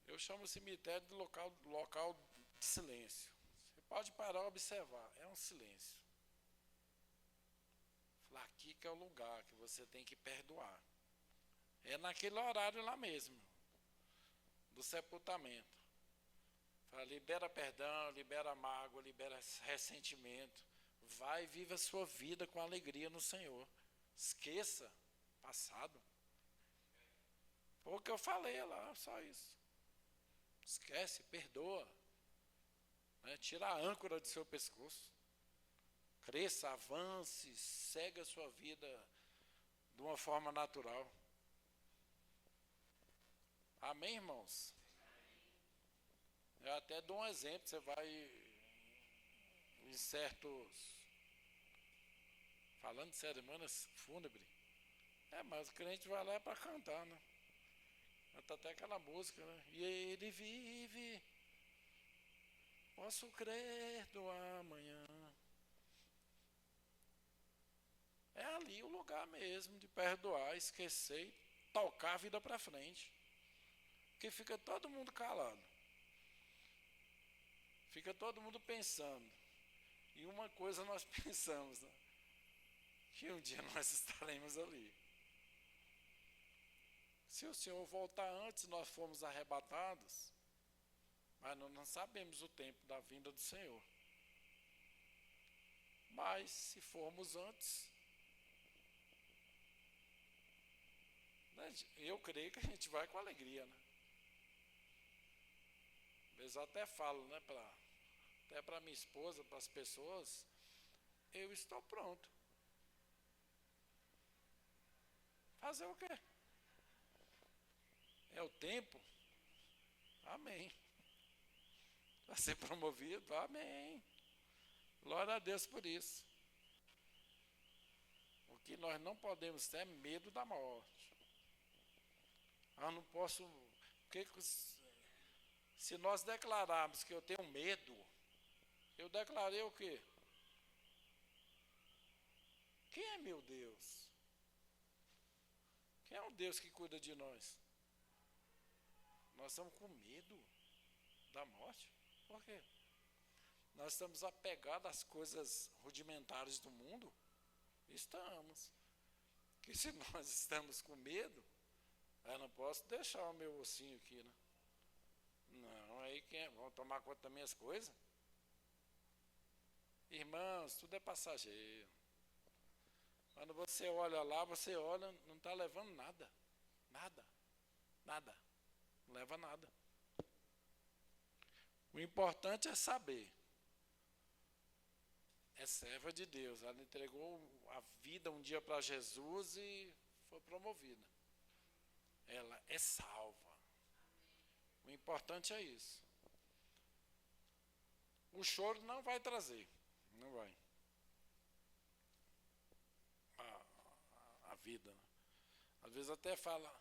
eu chamo o cemitério de local de silêncio. Você pode parar e observar, é um silêncio. Falar aqui que é o lugar que você tem que perdoar. É naquele horário lá mesmo, do sepultamento. Fala, libera perdão, libera mágoa, libera ressentimento. Vai e viva a sua vida com alegria no Senhor. Esqueça passado. Foi o que eu falei lá, só isso. Esquece, perdoa. Né? Tira a âncora do seu pescoço. Cresça, avance, segue a sua vida de uma forma natural. Amém, irmãos? Eu até dou um exemplo. Você vai em certos... Falando de cerimônias fúnebres. Mas o crente vai lá para cantar, né? Canta até aquela música, né? E ele vive, posso crer do amanhã. É ali o lugar mesmo de perdoar, esquecer e tocar a vida para frente. Porque fica todo mundo calado. Fica todo mundo pensando. E uma coisa nós pensamos, né? Que um dia nós estaremos ali. Se o Senhor voltar antes, nós fomos arrebatados, mas não sabemos o tempo da vinda do Senhor. Mas, se formos antes, né, eu creio que a gente vai com alegria, né? Mas eu até falo, né, até para minha esposa, para as pessoas, eu estou pronto. Fazer o quê? É o tempo? Amém. Vai ser promovido? Amém. Glória a Deus por isso. O que nós não podemos ter é medo da morte. Eu não posso... Se nós declararmos que eu tenho medo, eu declarei o quê? Quem é meu Deus? Quem é o Deus que cuida de nós? Nós estamos com medo da morte? Por quê? Nós estamos apegados às coisas rudimentares do mundo? Estamos. Porque se nós estamos com medo, eu não posso deixar o meu ossinho aqui, né? Não, aí vão tomar conta das minhas coisas? Irmãos, tudo é passageiro. Quando você olha lá, você olha, não está levando nada. Nada. Nada. Não leva nada. O importante é saber. É serva de Deus. Ela entregou a vida um dia para Jesus e foi promovida. Ela é salva. O importante é isso. O choro não vai trazer. Não vai. A vida. Né? Às vezes até fala,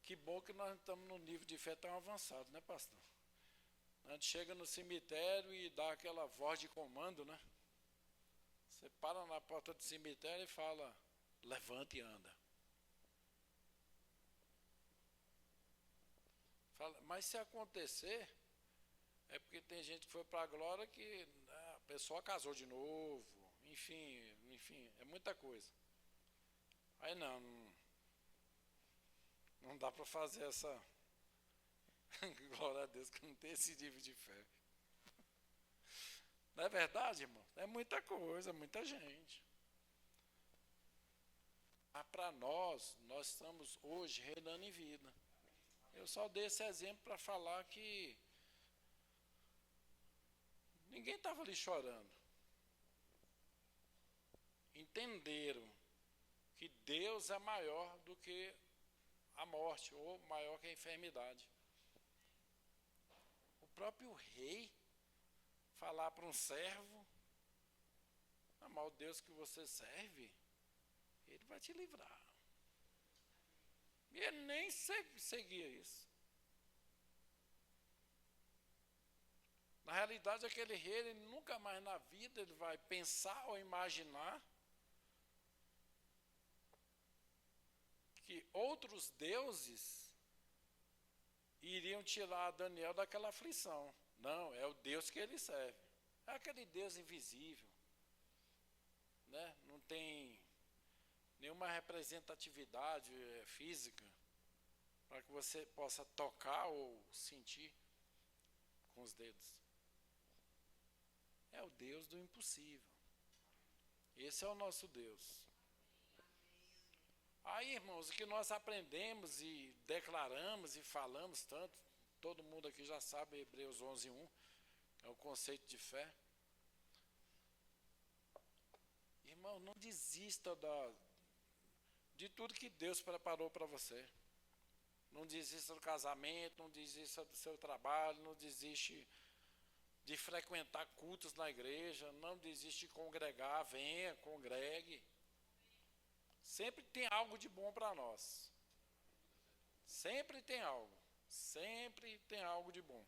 que bom que nós estamos num nível de fé tão avançado, né, pastor? A gente chega no cemitério e dá aquela voz de comando, né? Você para na porta do cemitério e fala, levante e anda. Fala, mas se acontecer, é porque tem gente que foi para a glória que a pessoa casou de novo, enfim, é muita coisa. Aí não dá para fazer essa. Glória a Deus que não tem esse nível de fé. Não é verdade, irmão? É muita coisa, muita gente. Mas para nós estamos hoje reinando em vida. Eu só dei esse exemplo para falar que ninguém estava ali chorando. Entenderam que Deus é maior do que a morte, ou maior que a enfermidade. O próprio rei falar para um servo: mas o Deus que você serve, ele vai te livrar. E ele nem seguia isso. Na realidade, aquele rei, ele nunca mais na vida ele vai pensar ou imaginar que outros deuses iriam tirar Daniel daquela aflição. Não, é o Deus que ele serve. É aquele Deus invisível, né? Não tem nenhuma representatividade física para que você possa tocar ou sentir com os dedos. É o Deus do impossível. Esse é o nosso Deus. Aí, irmãos, o que nós aprendemos e declaramos e falamos tanto, todo mundo aqui já sabe, Hebreus 11:1, é o conceito de fé. Irmão, não desista de tudo que Deus preparou para você. Não desista do casamento, não desista do seu trabalho, não desiste de frequentar cultos na igreja, não desiste de congregar, venha, congregue. Sempre tem algo de bom para nós. Sempre tem algo de bom.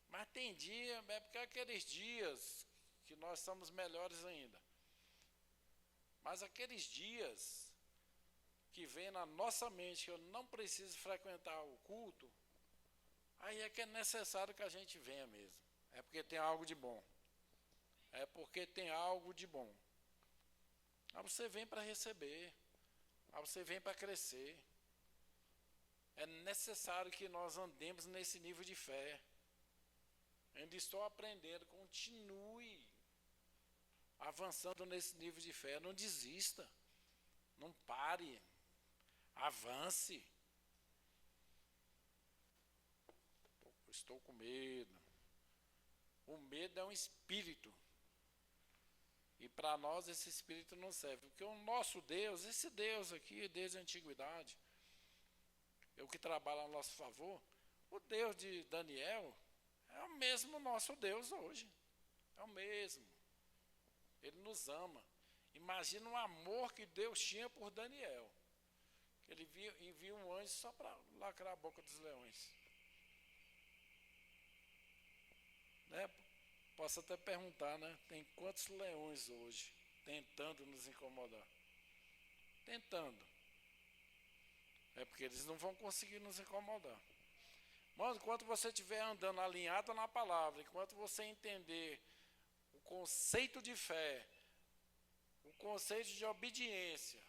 Mas tem dia, é porque aqueles dias que nós estamos melhores ainda. Mas aqueles dias que vem na nossa mente que eu não preciso frequentar o culto, aí é que é necessário que a gente venha mesmo. É porque tem algo de bom. É porque tem algo de bom. Aí você vem para receber. Aí você vem para crescer. É necessário que nós andemos nesse nível de fé. Ainda estou aprendendo. Continue avançando nesse nível de fé. Não desista. Não pare. Avance. Estou com medo. O medo é um espírito. E para nós esse espírito não serve. Porque o nosso Deus, esse Deus aqui, desde a antiguidade, é o que trabalha a nosso favor. O Deus de Daniel é o mesmo nosso Deus hoje. É o mesmo. Ele nos ama. Imagina o amor que Deus tinha por Daniel. Ele envia um anjo só para lacrar a boca dos leões. Né? Posso até perguntar, né? Tem quantos leões hoje tentando nos incomodar? Tentando. É porque eles não vão conseguir nos incomodar. Mas enquanto você estiver andando alinhado na palavra, enquanto você entender o conceito de fé, o conceito de obediência,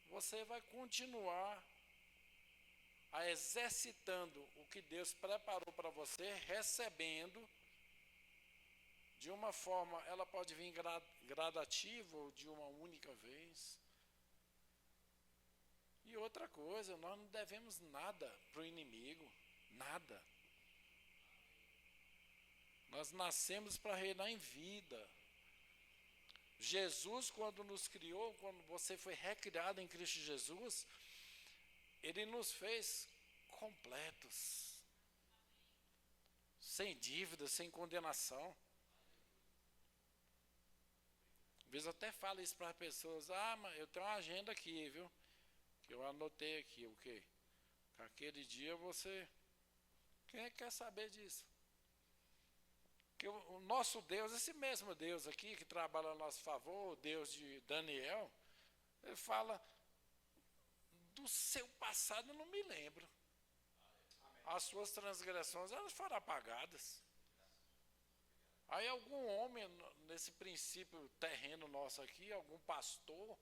você vai continuar exercitando o que Deus preparou para você, recebendo de uma forma, ela pode vir gradativa ou de uma única vez. E outra coisa, nós não devemos nada para o inimigo, nada. Nós nascemos para reinar em vida. Jesus, quando nos criou, quando você foi recriado em Cristo Jesus, Ele nos fez completos, sem dívidas, sem condenação. Às vezes eu até falo isso para as pessoas: mas eu tenho uma agenda aqui, viu? Que eu anotei aqui, o quê? Que aquele dia você... Quem é que quer saber disso? Que o nosso Deus, esse mesmo Deus aqui, que trabalha a nosso favor, o Deus de Daniel, ele fala: do seu passado eu não me lembro. As suas transgressões, elas foram apagadas. Aí algum homem, nesse princípio terreno nosso aqui, algum pastor,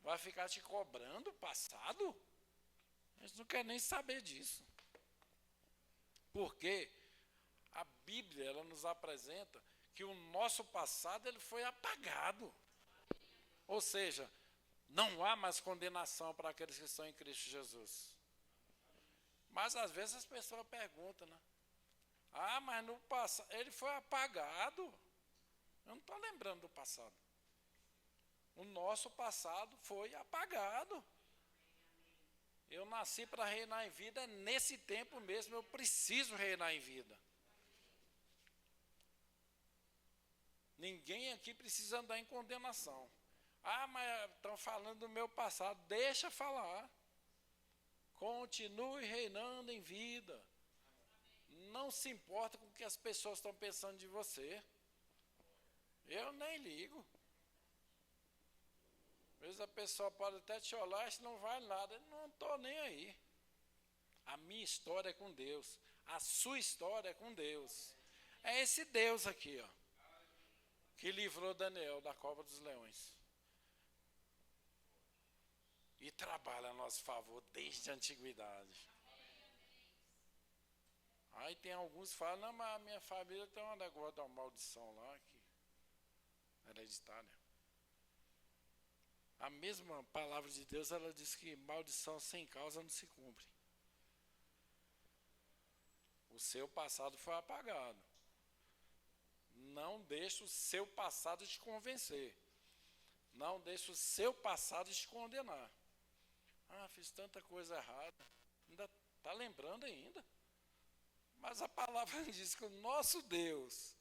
vai ficar te cobrando o passado? A gente não quer nem saber disso. Porque a Bíblia, ela nos apresenta que o nosso passado ele foi apagado. Ou seja, não há mais condenação para aqueles que estão em Cristo Jesus. Mas às vezes as pessoas perguntam, né? Ah, mas no passado, ele foi apagado. Eu não estou lembrando do passado. O nosso passado foi apagado. Eu nasci para reinar em vida, nesse tempo mesmo eu preciso reinar em vida. Ninguém aqui precisa andar em condenação. Ah, mas estão falando do meu passado. Deixa falar. Continue reinando em vida. Não se importa com o que as pessoas estão pensando de você. Eu nem ligo. Às vezes a pessoa pode até te olhar e não vale nada. Eu não estou nem aí. A minha história é com Deus. A sua história é com Deus. É esse Deus aqui, ó, que livrou Daniel da cova dos leões. E trabalha a nosso favor desde a antiguidade. Aí tem alguns que falam, não, mas a minha família tem um negócio de uma maldição lá, que é hereditária. A mesma palavra de Deus, ela diz que maldição sem causa não se cumpre. O seu passado foi apagado. Não deixe o seu passado te convencer. Não deixe o seu passado te condenar. Ah, fiz tanta coisa errada. Ainda está lembrando ainda. Mas a palavra diz que o nosso Deus,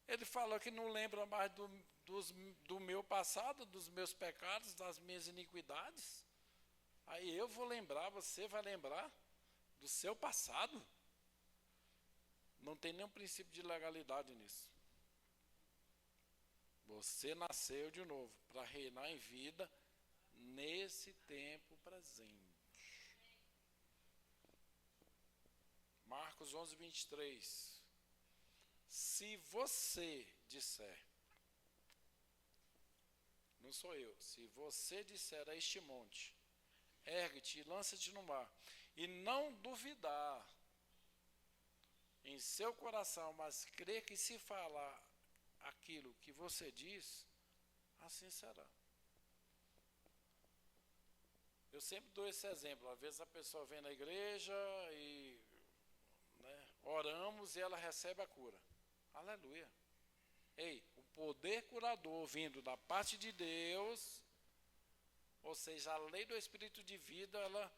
ele falou que não lembra mais do meu passado, dos meus pecados, das minhas iniquidades. Aí eu vou lembrar, você vai lembrar do seu passado. Não tem nenhum princípio de legalidade nisso. Você nasceu de novo para reinar em vida nesse tempo presente. Marcos 11, 23. Se você disser, não sou eu, se você disser a este monte, ergue-te e lança-te no mar, e não duvidar em seu coração, mas crer que se falar aquilo que você diz, assim será. Eu sempre dou esse exemplo. Às vezes a pessoa vem na igreja e oramos e ela recebe a cura. Aleluia. Ei, o poder curador vindo da parte de Deus, ou seja, a lei do Espírito de vida, ela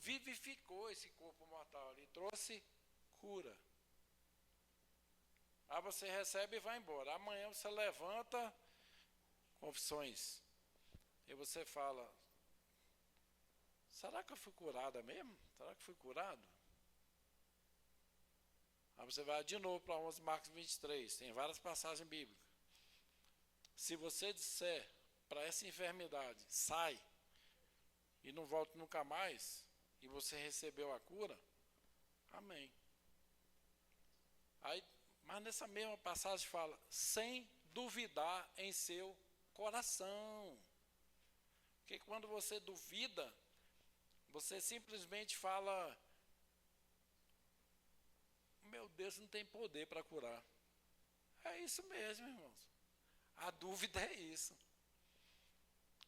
vivificou esse corpo mortal e trouxe cura. Aí você recebe e vai embora. Amanhã você levanta, confissões, e você fala, será que eu fui curada mesmo? Será que fui curado? Aí você vai de novo para 11 Marcos 23, tem várias passagens bíblicas. Se você disser para essa enfermidade, sai, e não volta nunca mais, e você recebeu a cura, amém. Aí, mas nessa mesma passagem fala, sem duvidar em seu coração. Porque quando você duvida, você simplesmente fala, meu Deus, não tem poder para curar. É isso mesmo, irmãos. A dúvida é isso.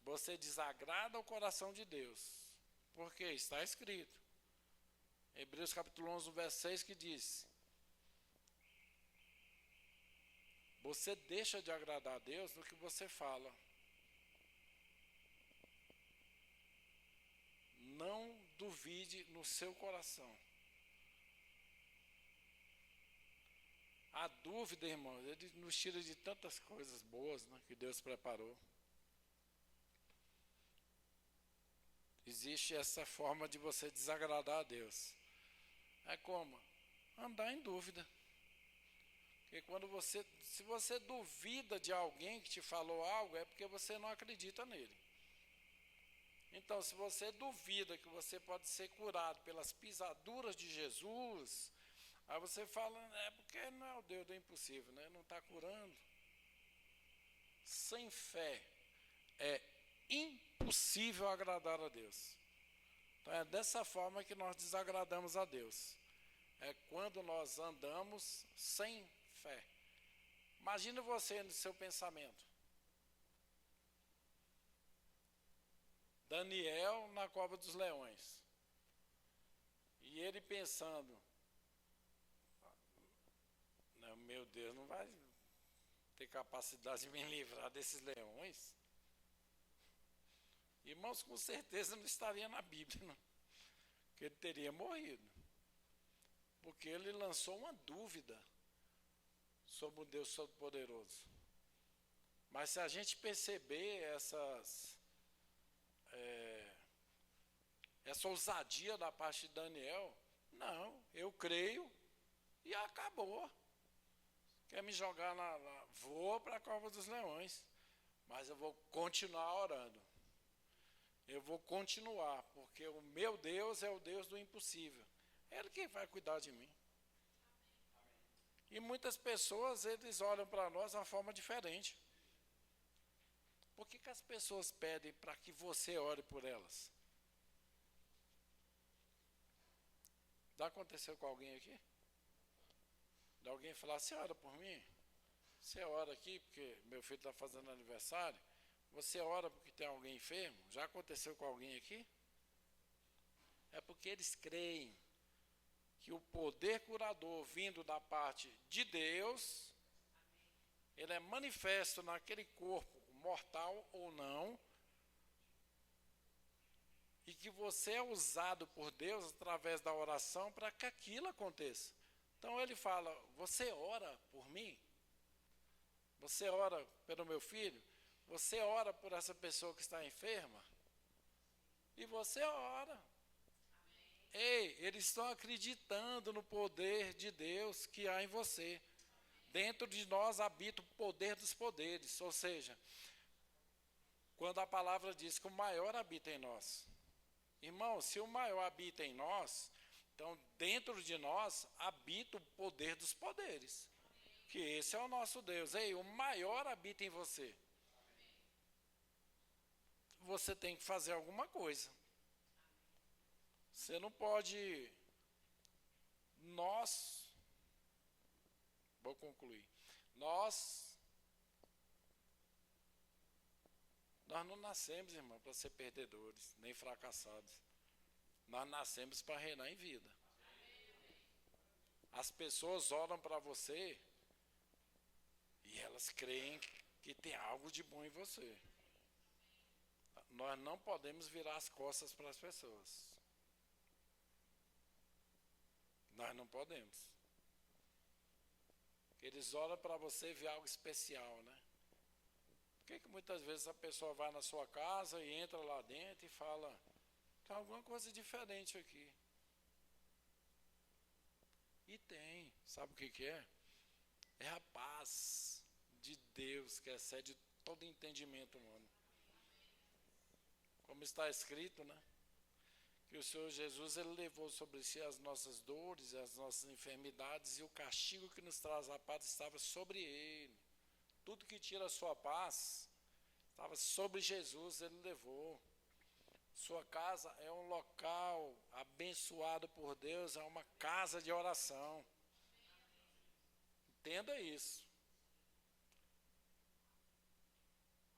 Você desagrada o coração de Deus. Porque está escrito. Hebreus capítulo 11, verso 6, que diz, você deixa de agradar a Deus no que você fala. Não duvide no seu coração. A dúvida, irmãos, ele nos tira de tantas coisas boas, né, que Deus preparou. Existe essa forma de você desagradar a Deus. É como? Andar em dúvida. Porque se você duvida de alguém que te falou algo, é porque você não acredita nele. Então, se você duvida que você pode ser curado pelas pisaduras de Jesus, Aí você fala, é porque não é o Deus do impossível, né? Não está curando. Sem fé é impossível agradar a Deus. Então é dessa forma que nós desagradamos a Deus. É quando nós andamos sem fé. Imagina você no seu pensamento. Daniel na cova dos leões. E ele pensando, não, meu Deus, não vai ter capacidade de me livrar desses leões. Irmãos, com certeza não estaria na Bíblia, não. Que ele teria morrido. Porque ele lançou uma dúvida sobre o Deus Todo-Poderoso. Mas se a gente perceber essa ousadia da parte de Daniel, não, eu creio e acabou. Quer me jogar vou para a cova dos leões, mas eu vou continuar orando. Eu vou continuar, porque o meu Deus é o Deus do impossível. É Ele quem vai cuidar de mim. E muitas pessoas, eles olham para nós de uma forma diferente. Por que as pessoas pedem para que você ore por elas? Já aconteceu com alguém aqui? De alguém falar, você ora por mim? Você ora aqui porque meu filho está fazendo aniversário? Você ora porque tem alguém enfermo? Já aconteceu com alguém aqui? É porque eles creem que o poder curador vindo da parte de Deus, ele é manifesto naquele corpo, mortal ou não, e que você é usado por Deus através da oração para que aquilo aconteça. Então ele fala, você ora por mim? Você ora pelo meu filho? Você ora por essa pessoa que está enferma? E você ora. Ei, eles estão acreditando no poder de Deus que há em você. Dentro de nós habita o poder dos poderes, ou seja, quando a palavra diz que o maior habita em nós. Irmão, se o maior habita em nós, então dentro de nós habita o poder dos poderes. Que esse é o nosso Deus. Ei, o maior habita em você. Você tem que fazer alguma coisa. Você não pode... Vou concluir. Nós não nascemos, irmão, para ser perdedores, nem fracassados. Nós nascemos para reinar em vida. As pessoas olham para você e elas creem que tem algo de bom em você. Nós não podemos virar as costas para as pessoas. Nós não podemos. Eles olham para você e vê algo especial, né? Por que muitas vezes a pessoa vai na sua casa e entra lá dentro e fala, tem alguma coisa diferente aqui. E tem. Sabe o que é? É a paz de Deus que excede todo entendimento humano. Como está escrito, né? Que o Senhor Jesus, Ele levou sobre si as nossas dores, as nossas enfermidades, e o castigo que nos traz a paz estava sobre Ele. Tudo que tira a sua paz estava sobre Jesus, Ele levou. Sua casa é um local abençoado por Deus, é uma casa de oração. Entenda isso.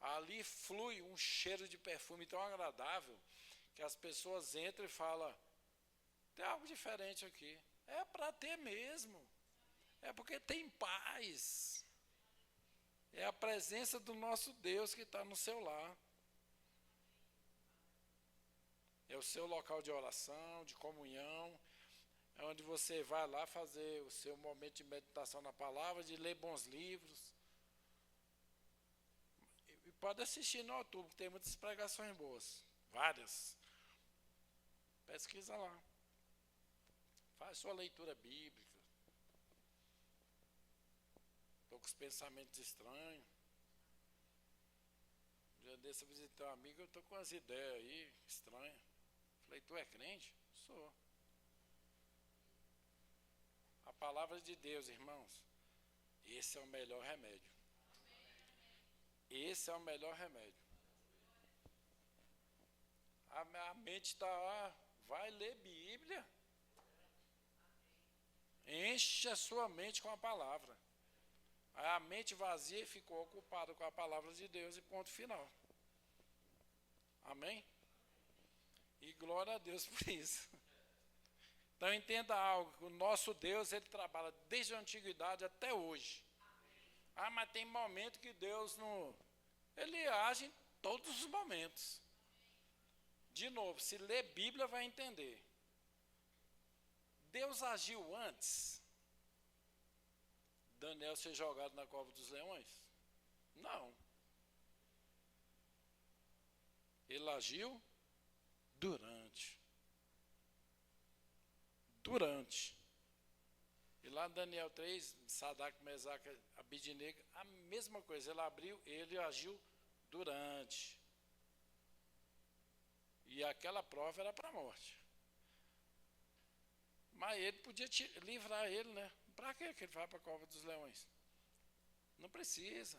Ali flui um cheiro de perfume tão agradável que as pessoas entram e falam, tem algo diferente aqui. É para ter mesmo. É porque tem paz. É a presença do nosso Deus que está no seu lar. É o seu local de oração, de comunhão. É onde você vai lá fazer o seu momento de meditação na palavra, de ler bons livros. E pode assistir no YouTube, que tem muitas pregações boas. Várias. Pesquisa lá. Faz sua leitura bíblica. Estou com os pensamentos estranhos. Um dia desse eu visitei um amigo, eu estou com umas ideias aí estranhas. Falei, tu é crente? Sou. palavra de Deus, irmãos, esse é o melhor remédio. Esse é o melhor remédio. A mente está, vai ler Bíblia. Enche a sua mente com a palavra. Aí a mente vazia ficou ocupada com a palavra de Deus e ponto final. Amém? E glória a Deus por isso. Então entenda algo, o nosso Deus, ele trabalha desde a antiguidade até hoje. Mas tem momento que Deus não... Ele age em todos os momentos. De novo, se ler Bíblia vai entender. Deus agiu antes Daniel ser jogado na cova dos leões? Não. Ele agiu durante. E lá em Daniel 3, Sadraque, Mesaque e Abidnego, a mesma coisa. Ele agiu durante. E aquela prova era para a morte. Mas ele podia livrar ele, né? Para que ele vai para a cova dos leões? Não precisa.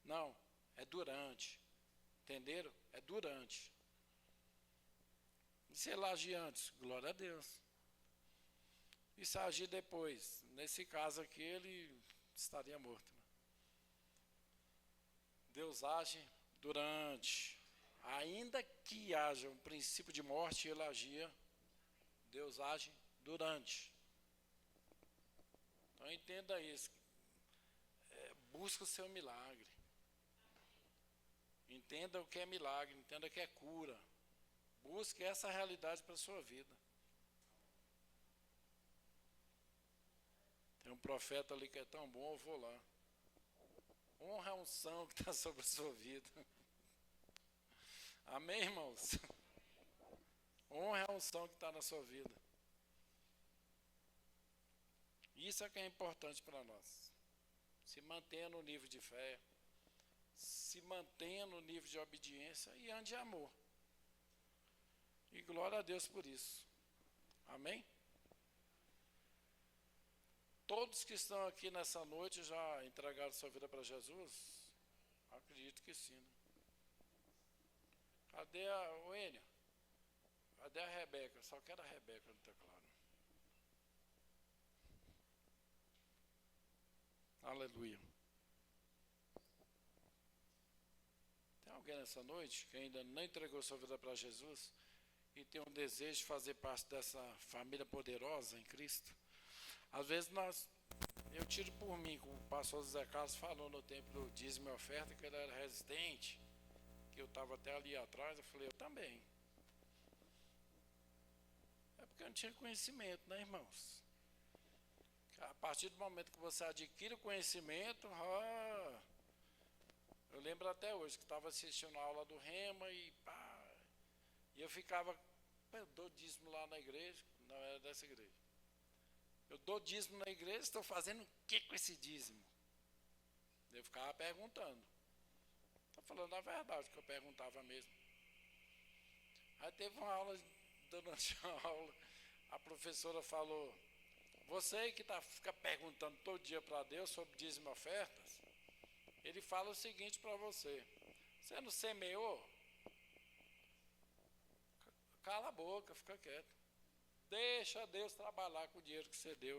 Não, é durante. Entenderam? É durante. E se ele agir antes? Glória a Deus. E se agir depois? Nesse caso aqui, ele estaria morto. Deus age durante. Ainda que haja um princípio de morte, ele agia. Deus age durante. Então entenda isso. Busca o seu milagre. Entenda o que é milagre, entenda o que é cura. Busque essa realidade para a sua vida. Tem um profeta ali que é tão bom, eu vou lá. Honra a unção que está sobre a sua vida. Amém, irmãos? Honra a unção que está na sua vida. Isso é que é importante para nós. Se mantenha no nível de fé, se mantenha no nível de obediência e ande em amor. E glória a Deus por isso. Amém? Todos que estão aqui nessa noite já entregaram sua vida para Jesus? Acredito que sim. Né? Cadê o Enio? Cadê a Rebeca? Só quero a Rebeca no teclado. Aleluia. Tem alguém nessa noite que ainda não entregou sua vida para Jesus e tem um desejo de fazer parte dessa família poderosa em Cristo? Às vezes eu tiro por mim, como o pastor Zé Carlos falou no tempo do dízimo e oferta, que ele era resistente, que eu estava até ali atrás, eu falei, eu também. É porque eu não tinha conhecimento, né, irmãos? A partir do momento que você adquire o conhecimento, eu lembro até hoje que estava assistindo a aula do Rema e eu ficava, eu dou dízimo lá na igreja, não era dessa igreja. Eu dou dízimo na igreja, estou fazendo o que com esse dízimo? Eu ficava perguntando. Estou falando a verdade, que eu perguntava mesmo. Aí teve uma aula, durante a aula, a professora falou, você que fica perguntando todo dia para Deus sobre dízimo e ofertas, ele fala o seguinte para você, você não semeou? Cala a boca, fica quieto. Deixa Deus trabalhar com o dinheiro que você deu.